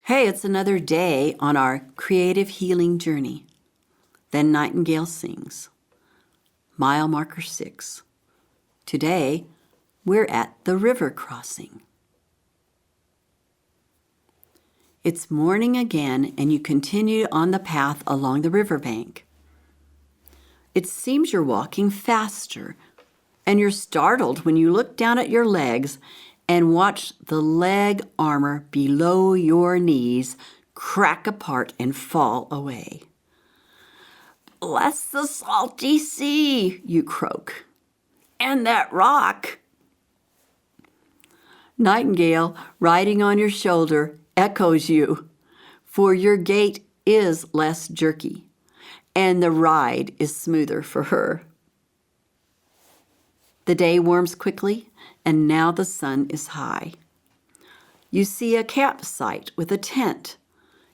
Hey, it's another day on our creative healing journey. Then Nightingale sings. Mile marker 6. Today, we're at the river crossing. It's morning again, and you continue on the path along the riverbank. It seems you're walking faster, and you're startled when you look down at your legs and watch the leg armor below your knees crack apart and fall away. "Bless the salty sea," you croak. "And that rock." Nightingale, riding on your shoulder, echoes you, for your gait is less jerky, and the ride is smoother for her. The day warms quickly, and now the sun is high. You see a campsite with a tent,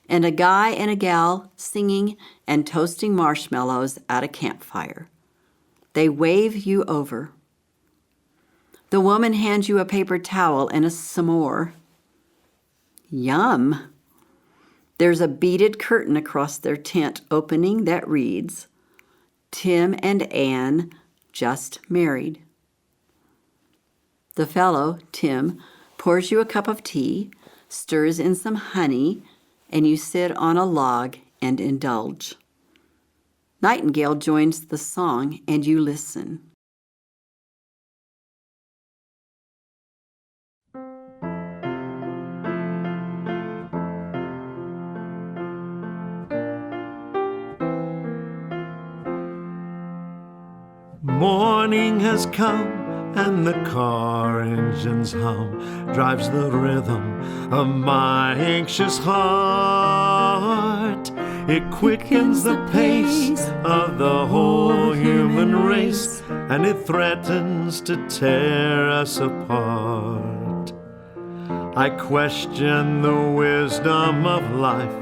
and a guy and a gal singing and toasting marshmallows at a campfire. They wave you over. The woman hands you a paper towel and a s'more. Yum! There's a beaded curtain across their tent opening that reads, "Tim and Anne just married." The fellow, Tim, pours you a cup of tea, stirs in some honey, and you sit on a log and indulge. Nightingale joins the song, and you listen. Morning has come, and the car engine's hum drives the rhythm of my anxious heart. It quickens the pace of the whole human race, and it threatens to tear us apart. I question the wisdom of life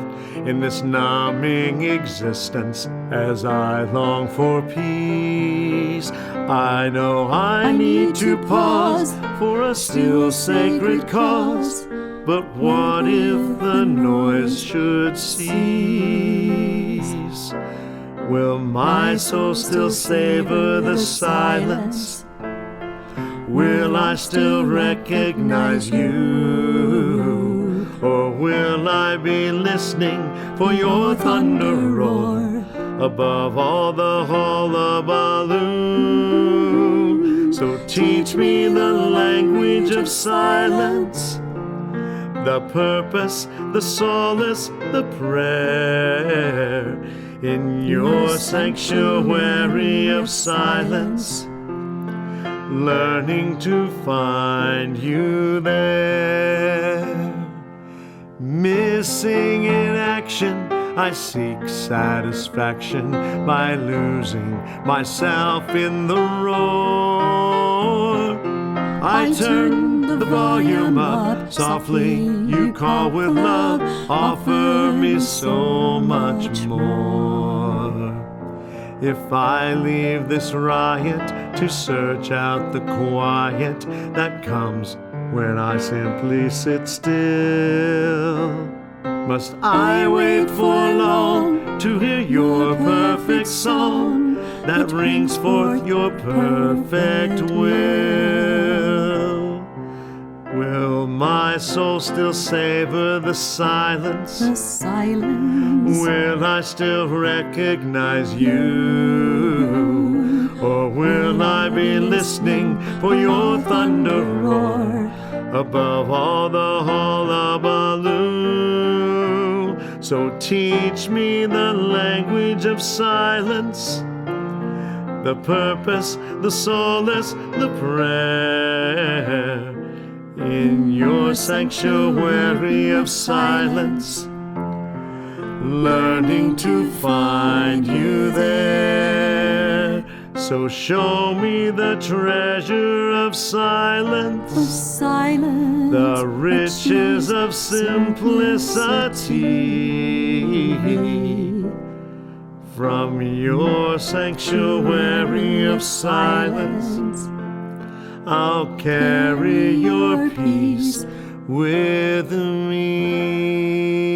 in this numbing existence as I long for peace. I know I need to pause for a still sacred cause, but what if the noise should cease? Will my soul still savor the silence? Will I still recognize you? Or will I be listening for your thunder roar above all the hullabaloo? So teach me the language of silence, the purpose, the solace, the prayer in your sanctuary of silence, learning to find you there. Missing in action, I seek satisfaction by losing myself in the roar. I turn the volume up, softly you call with love, offer me so much more. If I leave this riot to search out the quiet that comes when I simply sit still, must I wait for long to hear your perfect song that rings forth your perfect will? Will my soul still savor the silence? The silence. Will I still recognize you? Or will I be listening for your thunder roar above all the hullabaloo? So teach me the language of silence, the purpose, the solace, the prayer in your sanctuary of silence, learning to find you there. So show me the treasure of silence, the riches of simplicity. From your sanctuary of silence, I'll carry your peace with me.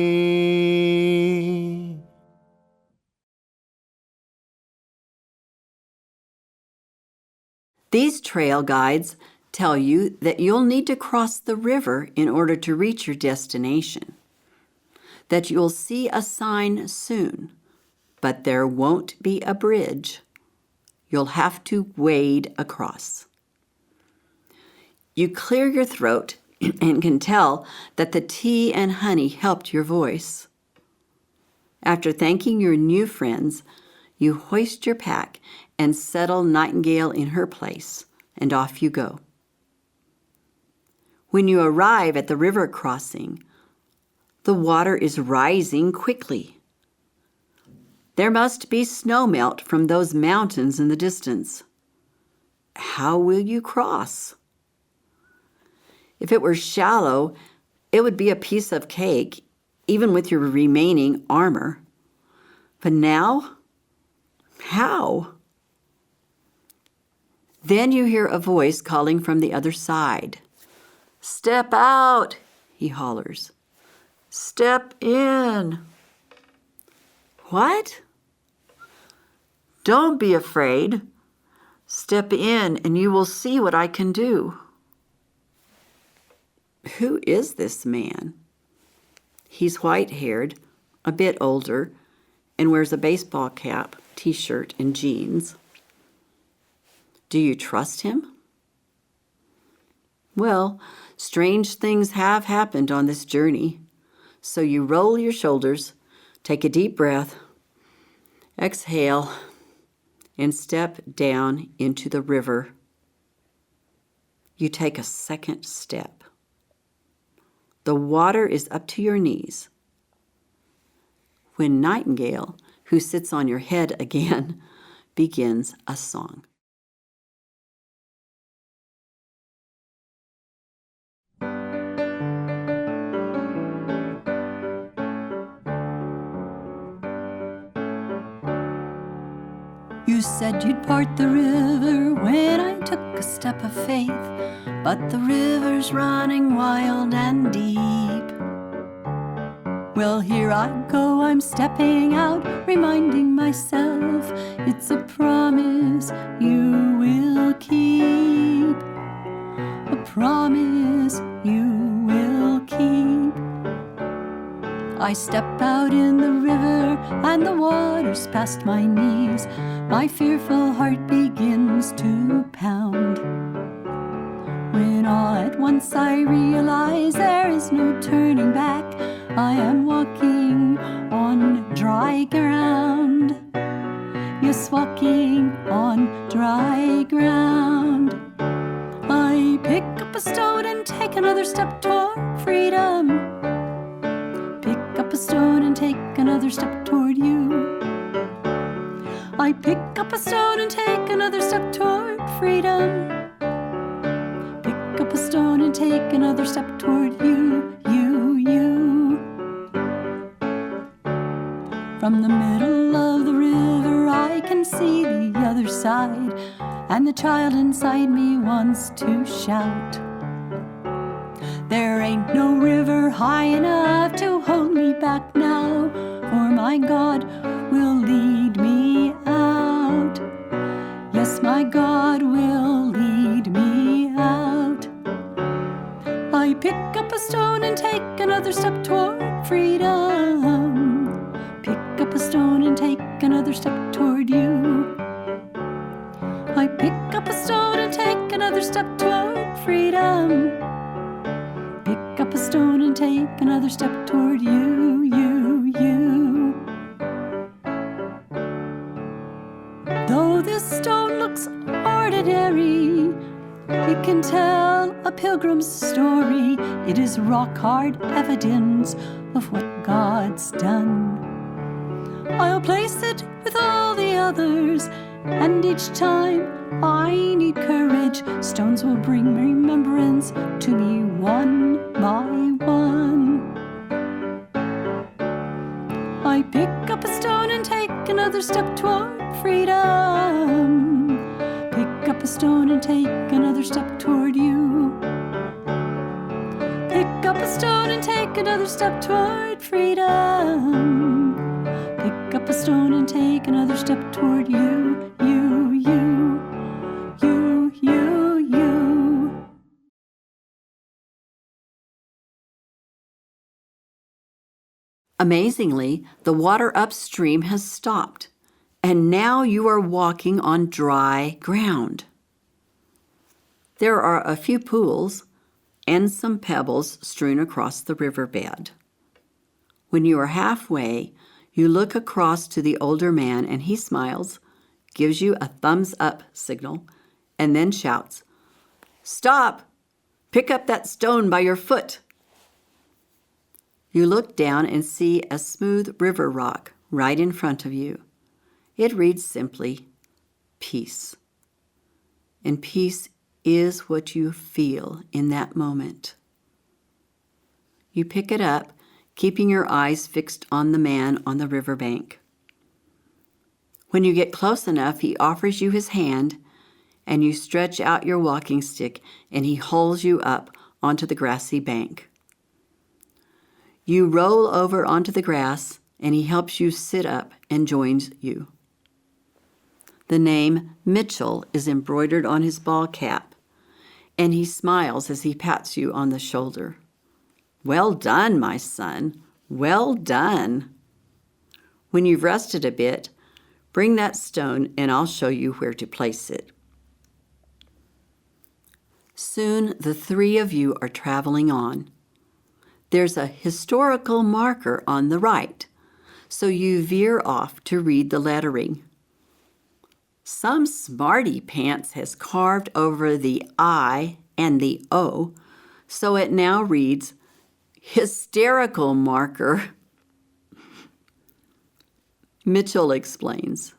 These trail guides tell you that you'll need to cross the river in order to reach your destination, that you'll see a sign soon, but there won't be a bridge. You'll have to wade across. You clear your throat and can tell that the tea and honey helped your voice. After thanking your new friends, you hoist your pack and settle Nightingale in her place, and off you go. When you arrive at the river crossing, the water is rising quickly. There must be snow melt from those mountains in the distance. How will you cross? If it were shallow, it would be a piece of cake, even with your remaining armor. But now, how? Then you hear a voice calling from the other side. "Step out," he hollers. "Step in." What? Don't be afraid. Step in and you will see what I can do. Who is this man? He's white-haired, a bit older, and wears a baseball cap, t-shirt, and jeans. Do you trust him? Well, strange things have happened on this journey. So you roll your shoulders, take a deep breath, exhale, and step down into the river. You take a second step. The water is up to your knees. When Nightingale, who sits on your head again, begins a song. You said you'd part the river when I took a step of faith, but the river's running wild and deep. Well, here I go, I'm stepping out, reminding myself it's a promise you will keep. A promise you will keep. I step out in the river and the water's past my knees. My fearful heart begins to pound. When all at once I realize there is no turning back, I am walking on dry ground. Yes, walking on dry ground. I pick up a stone and take another step toward freedom. Pick up a stone and take another step toward you. I pick up a stone and take another step toward freedom. Pick up a stone and take another step toward you, you. From the middle of the river I can see the other side, and the child inside me wants to shout. There ain't no river high enough to hold me back now, for my God will lead me out. Yes, my God will lead me out. I pick up a stone and take another step toward freedom. Pick up a stone and take another step toward you. I pick up a stone and take another step toward freedom. Pick up a stone and take another step toward you, you. Though this stone looks ordinary, it can tell a pilgrim's story. It is rock-hard evidence of what God's done. I'll place it with all the others, and each time I need courage, stones will bring remembrance to me one by one. I pick up a stone and take another step toward freedom. Pick up a stone and take another step toward you. Pick up a stone and take another step toward freedom. Pick up a stone and take another step toward you, you. Amazingly, the water upstream has stopped, and now you are walking on dry ground. There are a few pools and some pebbles strewn across the riverbed. When you are halfway, you look across to the older man and he smiles, gives you a thumbs up signal, and then shouts, "Stop! Pick up that stone by your foot." You look down and see a smooth river rock right in front of you. It reads simply, "Peace." And peace is what you feel in that moment. You pick it up, keeping your eyes fixed on the man on the riverbank. When you get close enough, he offers you his hand, and you stretch out your walking stick, and he hauls you up onto the grassy bank. You roll over onto the grass, and he helps you sit up and joins you. The name Mitchell is embroidered on his ball cap, and he smiles as he pats you on the shoulder. "Well done, my son. Well done. When you've rested a bit, bring that stone and I'll show you where to place it." Soon the three of you are traveling on. There's a historical marker on the right, so you veer off to read the lettering. Some smarty pants has carved over the I and the O, so it now reads hysterical marker. Mitchell explains,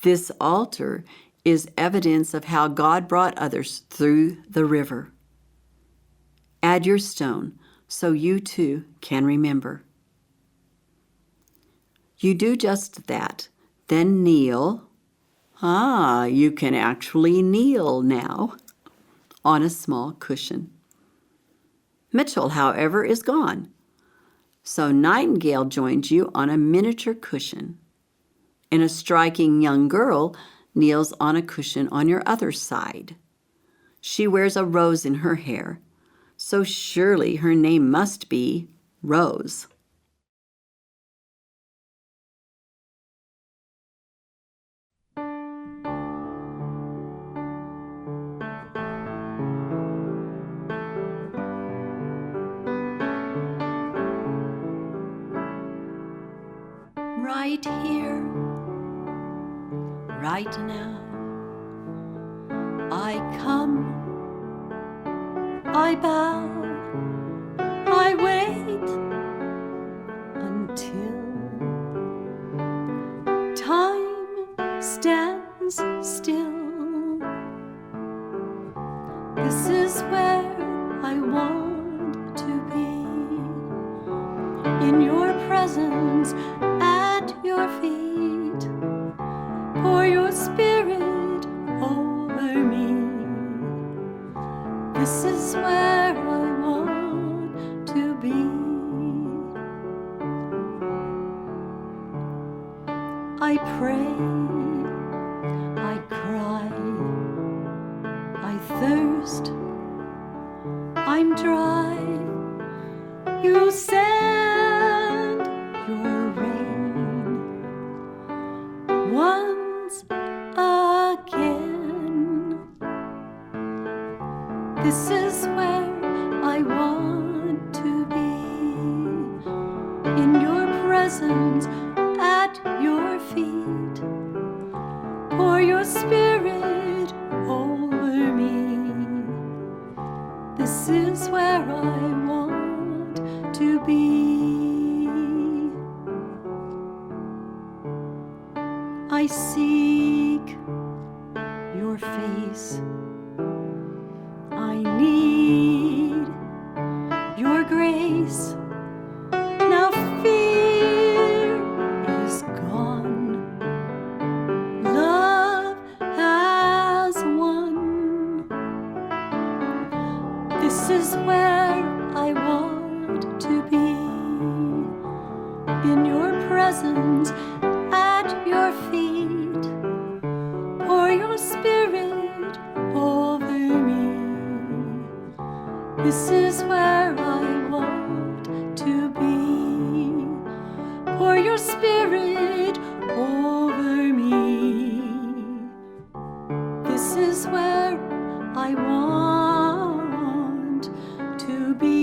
"This altar is evidence of how God brought others through the river. Add your stone so you too can remember." You do just that, then kneel. You can actually kneel now on a small cushion. Mitchell, however, is gone, so Nightingale joins you on a miniature cushion, and a striking young girl kneels on a cushion on your other side. She wears a rose in her hair, so surely her name must be Rose. Right here, right now, I come, I bow, I wait until time stands still. This is where I want to be, in your presence, at your feet. Pour your spirit over me. This is where I want to be. I pray, I cry, I thirst, I'm dry. You send your rain once again. This is where I want to be, in your presence, at your feet. Pour your spirit over me. This is where I want to be. I seek your face. I need your grace. Now fear is gone. Love has won. This is where I want to be, in your presence, at your feet. Pour your spirit over me. This is where I want to be. your spirit over me. This is where I want to be.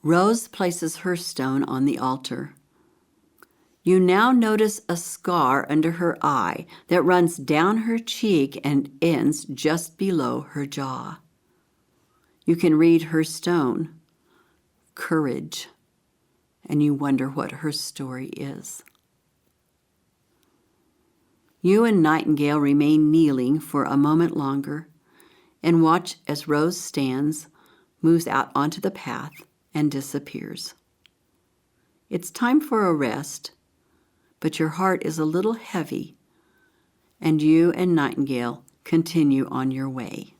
Rose places her stone on the altar. You now notice a scar under her eye that runs down her cheek and ends just below her jaw. You can read her stone, courage, and you wonder what her story is. You and Nightingale remain kneeling for a moment longer and watch as Rose stands, moves out onto the path, and disappears. It's time for a rest, but your heart is a little heavy, and you and Nightingale continue on your way.